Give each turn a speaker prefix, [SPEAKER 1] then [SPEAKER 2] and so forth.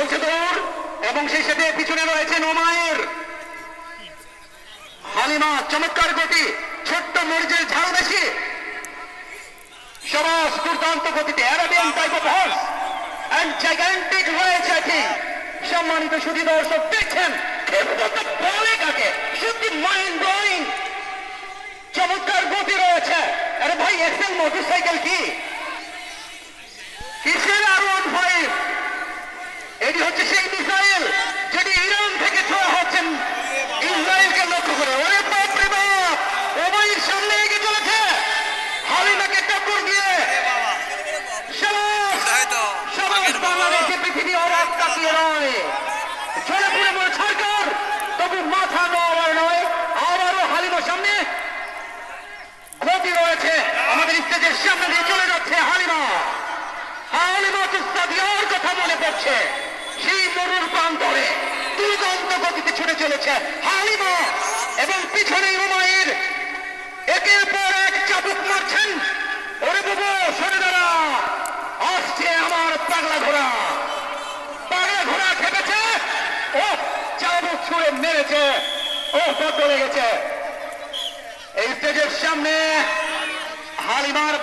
[SPEAKER 1] চলছে দৌড় এবং সেই সাথে পিছনে রয়েছে নোমায়ের। হালিমা চমৎকার গতি, ছোট্ট মরিচের ঝাড় বেশি, সবাস দুর্দান্ত গতিতে Arabian type of horse and gigantic রয়েছে। সম্মানিত সুধী দর্শক দেখছেন বলে কাকে সত্যি মাইন্ড ব্লোয়িং, চমৎকার গতি রয়েছে। আরে ভাই এক্সেল মোটরসাইকেল কি কিসের R15? এটি হচ্ছে সেই মিসাইল যেটি ইরান থেকে ছোড়া হচ্ছেন ইসরায়েলকে লক্ষ্য করে। ওরে বাপ রে বাপ, ওবাইর সামনে এগিয়ে চলেছে হালিমাকে টক্কর দিয়ে। সবাই বাংলাদেশে পৃথিবী অবাক তাকিয়ে নয়, ঝরে পড়ে পড়ে সরকার, তবু মাথা নেওয়ার নয়। আবারও হালিমার সামনে গতি রয়েছে, আমাদের স্টেজের সামনে দিয়ে চলে যাচ্ছে হালিমা। হালিমা তুস্তাদিয়ার কথা মনে পড়ছে, সেই মরুর প্রান্তরে দুর্দান্ত গতিতে ছুটে চলেছে হালিমা এবং পিছনে রুমাইর একের পর এক চাবুক মারছেন। ওরে বাবু সরে দাঁড়া, আসছে আমার পাগলা ঘোড়া। পাগলা ঘোড়া খেপেছে, ও চাবুক ছুঁড়ে মেরেছে, ও বদলে গেছে। এই স্টেজের সামনে হালিমার